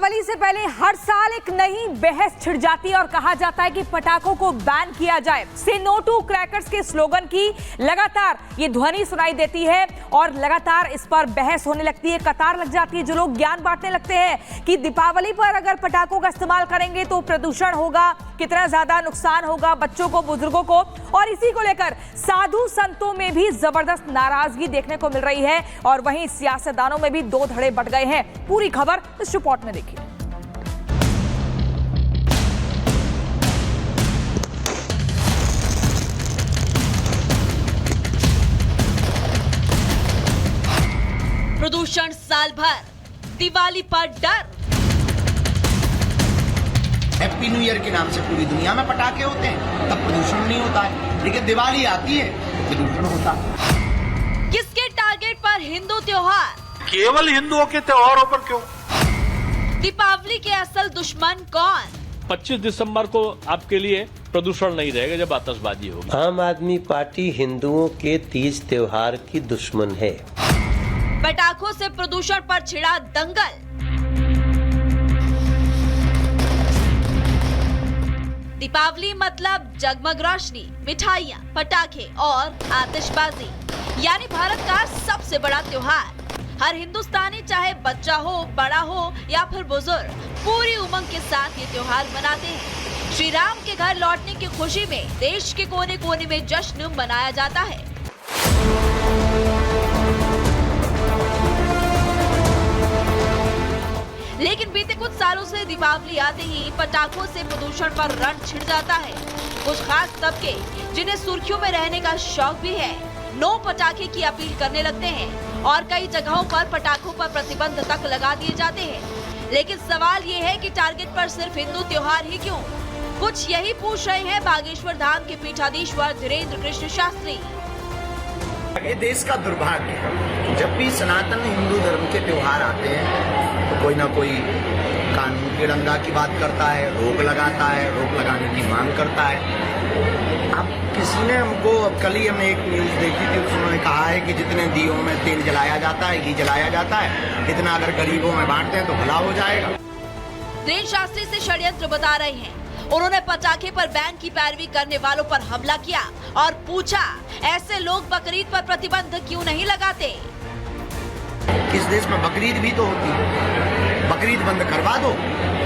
दीपावली से पहले हर साल एक नई बहस छिड़ जाती है और कहा जाता है कि पटाखों को बैन किया जाए। से नो टू क्रैकर्स के स्लोगन की लगातार ये ध्वनि सुनाई देती है और लगातार इस पर बहस होने लगती है, कतार लग जाती है। जो लोग ज्ञान बांटने लगते हैं कि दीपावली पर अगर पटाखों का इस्तेमाल करेंगे तो प्रदूषण होगा, कितना ज्यादा नुकसान होगा बच्चों को, बुजुर्गों को, और इसी को लेकर साधु संतों में भी जबरदस्त नाराजगी देखने को मिल रही है और वहीं सियासतदानों में भी दो धड़े बढ़ गए हैं। पूरी खबर इस रिपोर्ट में देखिए। प्रदूषण साल भर, दिवाली पर डर। हैप्पी न्यू ईयर के नाम से पूरी दुनिया में पटाखे होते हैं, तब प्रदूषण नहीं होता है, लेकिन दिवाली आती है तो प्रदूषण होता है। किसके टारगेट पर हिंदू त्योहार? केवल हिंदुओं के त्योहारों पर क्यों? दीपावली के असल दुश्मन कौन? 25 दिसंबर को आपके लिए प्रदूषण नहीं रहेगा जब आतिशबाजी होगी। आम आदमी पार्टी हिंदुओं के तीज त्योहार की दुश्मन है। पटाखों से प्रदूषण पर छिड़ा दंगल। दीपावली मतलब जगमग रोशनी, मिठाइयाँ, पटाखे और आतिशबाजी, यानी भारत का सबसे बड़ा त्योहार। हर हिंदुस्तानी, चाहे बच्चा हो, बड़ा हो या फिर बुजुर्ग, पूरी उमंग के साथ ये त्योहार मनाते हैं। श्री राम के घर लौटने की खुशी में देश के कोने कोने में जश्न मनाया जाता है। लेकिन बीते कुछ सालों से दीपावली आते ही पटाखों से प्रदूषण पर रण छिड़ जाता है। कुछ खास तबके जिन्हें सुर्खियों में रहने का शौक भी है, नो पटाखे की अपील करने लगते हैं और कई जगहों पर पटाखों पर प्रतिबंध तक लगा दिए जाते हैं। लेकिन सवाल ये है कि टारगेट पर सिर्फ हिंदू त्योहार ही क्यों? कुछ यही पूछ रहे हैं बागेश्वर धाम के पीठाधीश्वर धीरेन्द्र कृष्ण शास्त्री। ये देश का दुर्भाग्य है, जब भी सनातन हिंदू धर्म के त्योहार आते हैं तो कोई ना कोई कानून की डंगा की बात करता है, रोक लगाता है, रोक लगाने की मांग करता है। अब किसी ने हमको, अब कल ही हमने एक न्यूज देखी थी, उसमें कहा है कि जितने दियों में तेल जलाया जाता है, घी जलाया जाता है, इतना अगर गरीबों में बांटते हैं तो भला हो जाएगा। धीरेन्द्र शास्त्री से षड्यंत्र बता रहे हैं। उन्होंने पटाखे पर बैन की पैरवी करने वालों पर हमला किया और पूछा, ऐसे लोग बकरीद पर प्रतिबंध क्यों नहीं लगाते? इस देश में बकरीद भी तो होती है, बकरीद बंद करवा दो,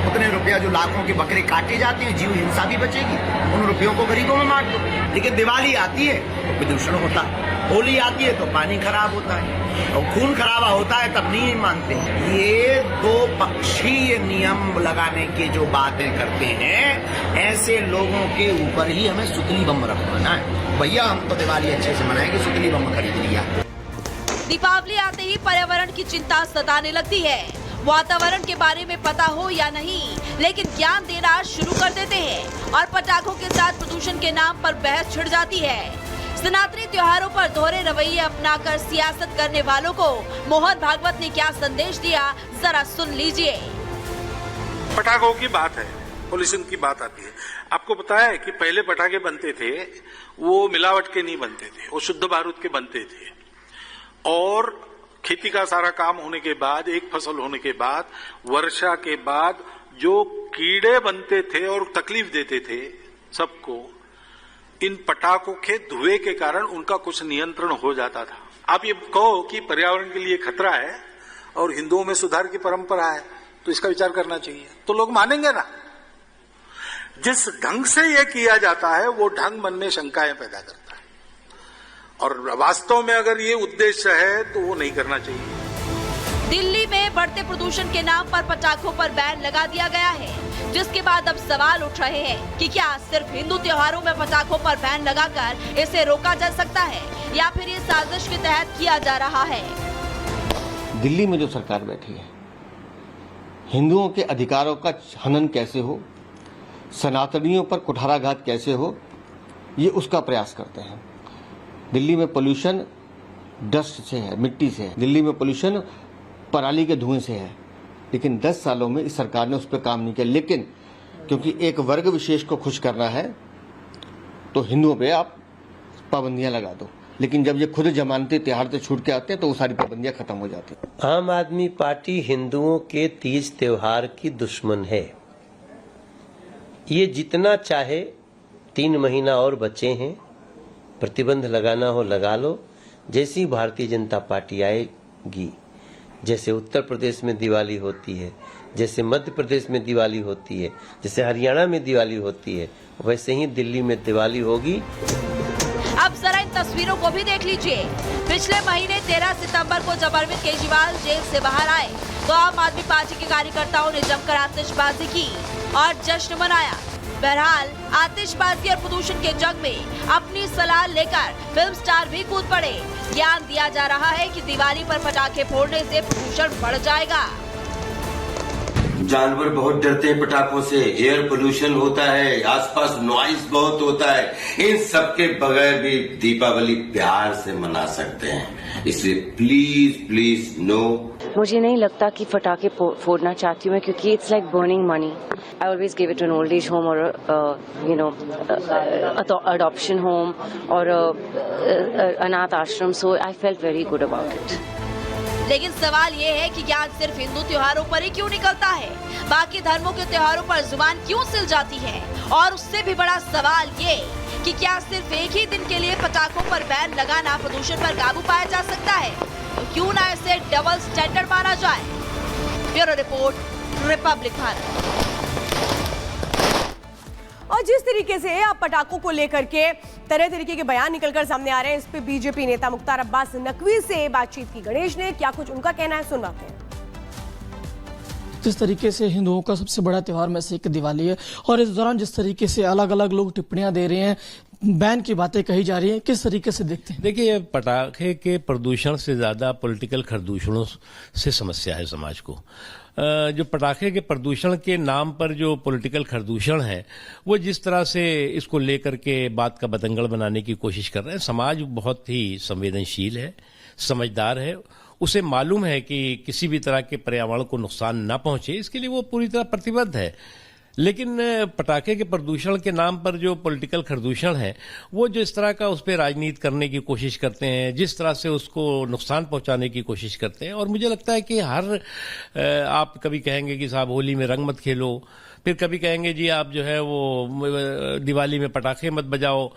उतने रुपया जो लाखों के बकरे काटे जाते हैं, जीव हिंसा भी बचेगी, उन रुपयों को गरीबों में बांट दो। लेकिन दिवाली आती है तो प्रदूषण होता है, होली आती है तो पानी खराब होता है और खून खराबा होता है, तब नहीं मानते। ये दो पक्षीय नियम लगाने की जो बातें करते हैं, ऐसे लोगों के ऊपर ही हमें सुतली बम रखवाना है। भैया हम तो दिवाली अच्छे से मनाएंगे, सुतली बम खरीद लिया। दीपावली आते ही पर्यावरण की चिंता सताने लगती है। वातावरण के बारे में पता हो या नहीं, लेकिन ज्ञान देना शुरू कर देते हैं और पटाखों के साथ प्रदूषण के नाम पर बहस छिड़ जाती है। सनातनी त्योहारों पर दोहरे रवैये अपनाकर सियासत करने वालों को मोहन भागवत ने क्या संदेश दिया, जरा सुन लीजिए। पटाखों की बात है, पॉल्यूशन की बात आती है। आपको पता है कि पहले पटाखे बनते थे वो मिलावट के नहीं बनते थे, वो शुद्ध बारूद के बनते थे। और खेती का सारा काम होने के बाद, एक फसल होने के बाद, वर्षा के बाद जो कीड़े बनते थे और तकलीफ देते थे सबको, इन पटाखों के धुएं के कारण उनका कुछ नियंत्रण हो जाता था। आप ये कहो कि पर्यावरण के लिए खतरा है और हिंदुओं में सुधार की परंपरा है, तो इसका विचार करना चाहिए, तो लोग मानेंगे ना। जिस ढंग से ये किया जाता है वो ढंग मन में शंकाएं पैदा करता है और वास्तव में अगर ये उद्देश्य है तो वो नहीं करना चाहिए। दिल्ली में बढ़ते प्रदूषण के नाम पर पटाखों पर बैन लगा दिया गया है, जिसके बाद अब सवाल उठ रहे हैं कि क्या सिर्फ हिंदू त्योहारों में पटाखों पर बैन लगाकर इसे रोका जा सकता है या फिर ये साजिश के तहत किया जा रहा है? दिल्ली में जो सरकार बैठी है, हिंदुओं के अधिकारों का हनन कैसे हो, सनातनियों पर कुठाराघात कैसे हो, ये उसका प्रयास करते हैं। दिल्ली में पोल्यूशन डस्ट से है, मिट्टी से है। दिल्ली में पोल्यूशन पराली के धुएं से है। लेकिन 10 सालों में इस सरकार ने उस पर काम नहीं किया। लेकिन क्योंकि एक वर्ग विशेष को खुश करना है तो हिंदुओं पे आप पाबंदियां लगा दो। लेकिन जब ये खुद जमानती त्योहार से छूट के आते हैं तो वो सारी पाबंदियां खत्म हो जाती हैं। आम आदमी पार्टी हिंदुओं के तीज त्योहार की दुश्मन है। ये जितना चाहे 3 महीना और बचे हैं, प्रतिबंध लगाना हो लगा लो। जैसी भारतीय जनता पार्टी आएगी, जैसे उत्तर प्रदेश में दिवाली होती है, जैसे मध्य प्रदेश में दिवाली होती है, जैसे हरियाणा में दिवाली होती है, वैसे ही दिल्ली में दिवाली होगी। अब जरा इन तस्वीरों को भी देख लीजिए। पिछले महीने 13 सितंबर को जब अरविंद केजरीवाल जेल से बाहर आए तो आम आदमी पार्टी के कार्यकर्ताओं ने जमकर आतिशबाजी की और जश्न मनाया। बहरहाल आतिशबाजी और प्रदूषण के जंग में अपनी सलाह लेकर फिल्म स्टार भी कूद पड़े। ज्ञान दिया जा रहा है कि दिवाली पर पटाखे फोड़ने से प्रदूषण बढ़ जाएगा। जानवर बहुत डरते हैं पटाखों से, एयर पोल्यूशन होता है, आसपास नॉइज बहुत होता है। इन सब के बगैर भी दीपावली प्यार से मना सकते हैं, इसलिए प्लीज प्लीज नो। मुझे नहीं लगता कि पटाखे फोड़ना चाहती हूँ मैं, क्योंकि it's like burning money. I always give it to an old age home और अडॉप्शन होम और अनाथ आश्रम, so I felt very good about it. लेकिन सवाल ये है कि ज्ञान सिर्फ हिंदू त्योहारों पर ही क्यों निकलता है, बाकी धर्मों के त्योहारों पर जुबान क्यों सिल जाती है? और उससे भी बड़ा सवाल ये कि क्या सिर्फ एक ही दिन के लिए पटाखों पर बैन लगाना प्रदूषण पर काबू पाया जा सकता है? तो क्यों ना इसे डबल स्टैंडर्ड माना जाए? Bureau report, Republic Bharat. और जिस तरीके से अब पटाखों को लेकर के तरह तरीके के बयान निकलकर सामने आ रहे हैं, इस पे बीजेपी नेता मुख्तार अब्बास नकवी से बातचीत की गणेश ने। क्या कुछ उनका कहना है, सुनवाते हैं। जिस तरीके से हिंदुओं का सबसे बड़ा त्योहार में से एक दिवाली है और इस दौरान जिस तरीके से अलग अलग लोग टिप्पणियां दे रहे हैं, बैन की बातें कही जा रही हैं, किस तरीके से देखते हैं? देखिए, पटाखे के प्रदूषण से ज्यादा पॉलिटिकल खरदूषणों से समस्या है समाज को। जो पटाखे के प्रदूषण के नाम पर जो पॉलिटिकल खरदूषण है, वो जिस तरह से इसको लेकर के बात का बतंगड़ बनाने की कोशिश कर रहे हैं। समाज बहुत ही संवेदनशील है, समझदार है, उसे मालूम है कि किसी भी तरह के पर्यावरण को नुकसान ना पहुंचे, इसके लिए वो पूरी तरह प्रतिबद्ध है। लेकिन पटाखे के प्रदूषण के नाम पर जो पॉलिटिकल खरदूषण है, वो जिस तरह का उस पर राजनीति करने की कोशिश करते हैं, जिस तरह से उसको नुकसान पहुंचाने की कोशिश करते हैं। और मुझे लगता है कि आप कभी कहेंगे कि साहब होली में रंग मत खेलो, फिर कभी कहेंगे जी आप जो है वो दिवाली में पटाखे मत बजाओ,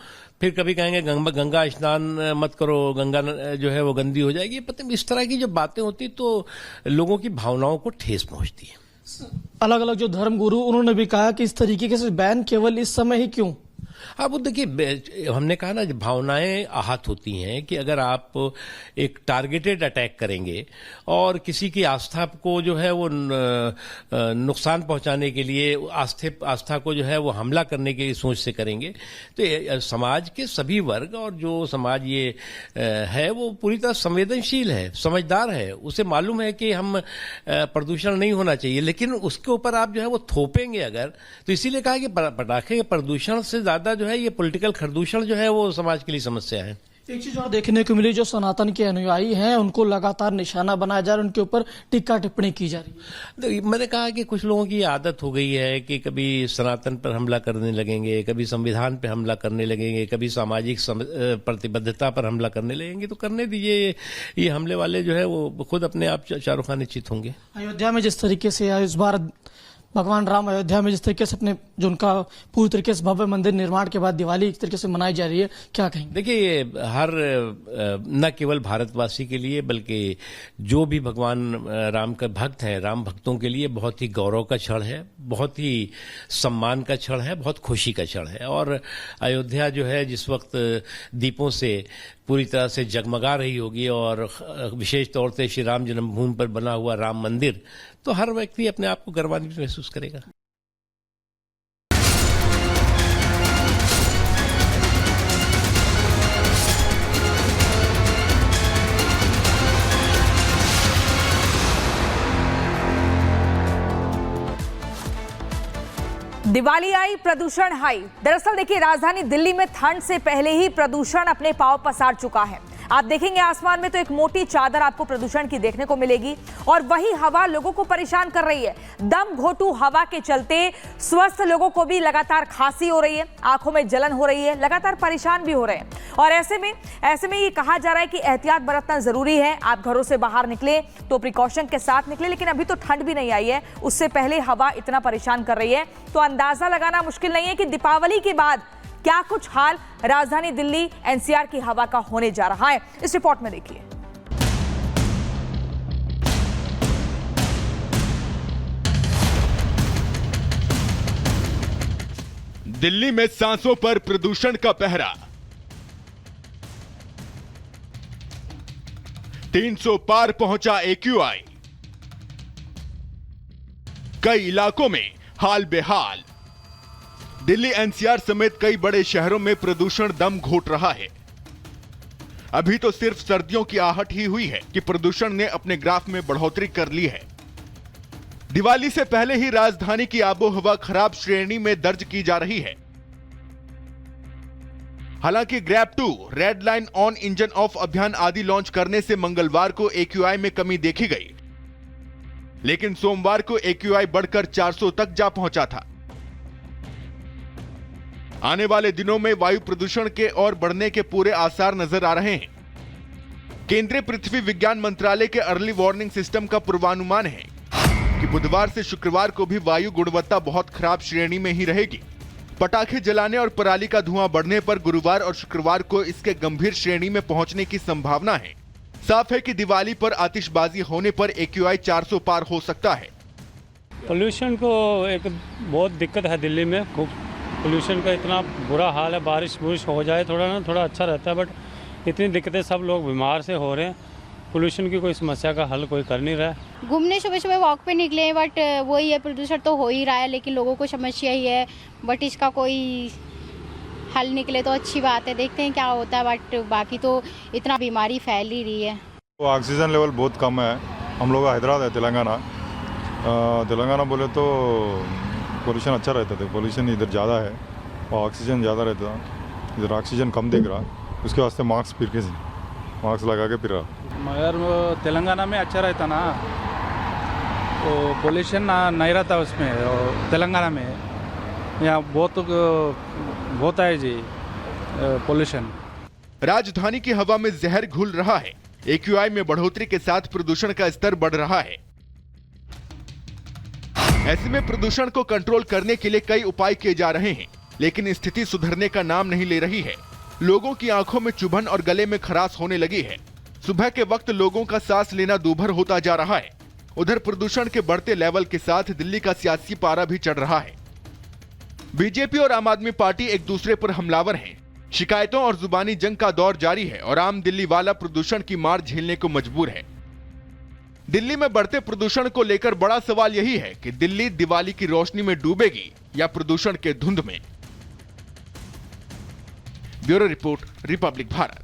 फिर कभी कहेंगे गंगा स्नान मत करो, गंगा जो है वो गंदी हो जाएगी। पता इस तरह की जब बातें होती तो लोगों की भावनाओं को ठेस पहुंचती है। अलग अलग जो धर्म गुरु, उन्होंने भी कहा कि इस तरीके से बैन केवल इस समय ही क्यों? अब देखिए, हमने कहा ना, भावनाएं आहत होती हैं कि अगर आप एक टारगेटेड अटैक करेंगे और किसी की आस्था को जो है वो नुकसान पहुंचाने के लिए, आस्था को जो है वो हमला करने की सोच से करेंगे, तो समाज के सभी वर्ग और जो समाज ये है वो पूरी तरह संवेदनशील है, समझदार है, उसे मालूम है कि हम प्रदूषण नहीं होना चाहिए। लेकिन उसके ऊपर आप जो है वो थोपेंगे अगर, तो इसीलिए कहा कि पटाखे के प्रदूषण से ज्यादा जो है ये पॉलिटिकल खरदूषण जो है वो समाज के लिए समस्या है। एक चीज और देखने को मिली, जो सनातन के अनुयायी हैं उनको लगातार निशाना बनाया जा रहा है, उनके ऊपर टिक्का टिप्पणी की जा रही है। मैंने कहा कि कुछ लोगों की आदत हो गई है कि कभी सनातन पर हमला करने लगेंगे, कभी संविधान पर हमला करने लगेंगे, कभी सामाजिक प्रतिबद्धता पर हमला करने लगेंगे। तो करने दीजिए, ये हमले वाले जो है वो खुद अपने आप चारों खाने चित होंगे। अयोध्या में जिस तरीके से इस बार भगवान राम अयोध्या में जिस तरीके से अपने जो उनका पूरी तरीके से भव्य मंदिर निर्माण के बाद दिवाली एक तरीके से मनाई जा रही है, क्या कहेंगे? देखिए, ये हर न केवल भारतवासी के लिए बल्कि जो भी भगवान राम का भक्त हैं, राम भक्तों के लिए बहुत ही गौरव का क्षण है, बहुत ही सम्मान का क्षण है, बहुत खुशी का क्षण है। और अयोध्या जो है जिस वक्त दीपों से पूरी तरह से जगमगा रही होगी और विशेष तौर से श्री राम जन्मभूमि पर बना हुआ राम मंदिर, तो हर व्यक्ति अपने आप को गर्वान्वित महसूस करेगा। दिवाली आई, प्रदूषण हाई। दरअसल देखिए, राजधानी दिल्ली में ठंड से पहले ही प्रदूषण अपने पांव पसार चुका है। आप देखेंगे आसमान में तो एक मोटी चादर आपको प्रदूषण की देखने को मिलेगी और वही हवा लोगों को परेशान कर रही है। दम घोटू हवा के चलते स्वस्थ लोगों को भी लगातार खांसी हो रही है, आंखों में जलन हो रही है, लगातार परेशान भी हो रहे हैं। और ऐसे में ये कहा जा रहा है कि एहतियात बरतना जरूरी है। आप घरों से बाहर निकले तो प्रिकॉशन के साथ निकले, लेकिन अभी तो ठंड भी नहीं आई है, उससे पहले हवा इतना परेशान कर रही है तो अंदाजा लगाना मुश्किल नहीं है कि दीपावली के बाद क्या कुछ हाल राजधानी दिल्ली एनसीआर की हवा का होने जा रहा है। इस रिपोर्ट में देखिए। दिल्ली में सांसों पर प्रदूषण का पहरा, 300 पार पहुंचा AQI, कई इलाकों में हाल बेहाल। दिल्ली एनसीआर समेत कई बड़े शहरों में प्रदूषण दम घोट रहा है। अभी तो सिर्फ सर्दियों की आहट ही हुई है कि प्रदूषण ने अपने ग्राफ में बढ़ोतरी कर ली है। दिवाली से पहले ही राजधानी की आबोहवा खराब श्रेणी में दर्ज की जा रही है। हालांकि grab 2, red line on engine of अभियान आदि लॉन्च करने से मंगलवार को AQI में कमी देखी गई, लेकिन सोमवार को AQI बढ़कर 400 तक जा पहुंचा था। आने वाले दिनों में वायु प्रदूषण के और बढ़ने के पूरे आसार नजर आ रहे हैं। केंद्रीय पृथ्वी विज्ञान मंत्रालय के अर्ली वार्निंग सिस्टम का पूर्वानुमान है कि बुधवार से शुक्रवार को भी वायु गुणवत्ता बहुत खराब श्रेणी में ही रहेगी। पटाखे जलाने और पराली का धुआं बढ़ने पर गुरुवार और शुक्रवार को इसके गंभीर श्रेणी में पहुंचने की संभावना है। साफ है कि दिवाली पर आतिशबाजी होने पर AQI 400 पार हो सकता है। पोल्यूशन को एक बहुत दिक्कत है दिल्ली में, खूब पोल्यूशन का इतना बुरा हाल है। बारिश हो जाए थोड़ा अच्छा रहता है, बट इतनी दिक्कतें, सब लोग बीमार से हो रहे हैं। पोल्यूशन की कोई समस्या का हल कोई कर नहीं रहा है। घूमने सुबह सुबह वॉक पे निकले हैं, बट वही है, प्रदूषण तो हो ही रहा है, लेकिन लोगों को समस्या ही है। बट इसका कोई हल निकले तो अच्छी बात है, देखते हैं क्या होता है। बट बाकी तो इतना बीमारी फैल ही रही है। ऑक्सीजन लेवल बहुत कम है। हम लोग हैदराबाद है, तेलंगाना बोले तो पोल्यूशन अच्छा रहता था। पोल्यूशन इधर ज़्यादा है और ऑक्सीजन ज़्यादा रहता है, इधर ऑक्सीजन कम दिख रहा, उसके वास्ते मास्क लगा के फिर रहा। मगर वो तेलंगाना में अच्छा रहता ना, तो पोल्यूशन नहीं रहता उसमें। तेलंगाना में यहाँ बहुत है जी पोल्यूशन। राजधानी की हवा में जहर घुल रहा है। AQI में बढ़ोतरी के साथ प्रदूषण का स्तर बढ़ रहा है। ऐसे में प्रदूषण को कंट्रोल करने के लिए कई उपाय किए जा रहे हैं, लेकिन स्थिति सुधरने का नाम नहीं ले रही है। लोगों की आंखों में चुभन और गले में खराश होने लगी है। सुबह के वक्त लोगों का सांस लेना दूभर होता जा रहा है। उधर प्रदूषण के बढ़ते लेवल के साथ दिल्ली का सियासी पारा भी चढ़ रहा है। बीजेपी और आम आदमी पार्टी एक दूसरे पर हमलावर हैं। शिकायतों और जुबानी जंग का दौर जारी है और आम दिल्ली वाला प्रदूषण की मार झेलने को मजबूर है। दिल्ली में बढ़ते प्रदूषण को लेकर बड़ा सवाल यही है कि दिल्ली दिवाली की रोशनी में डूबेगी या प्रदूषण के धुंध में। Bureau report, Republic Bharat.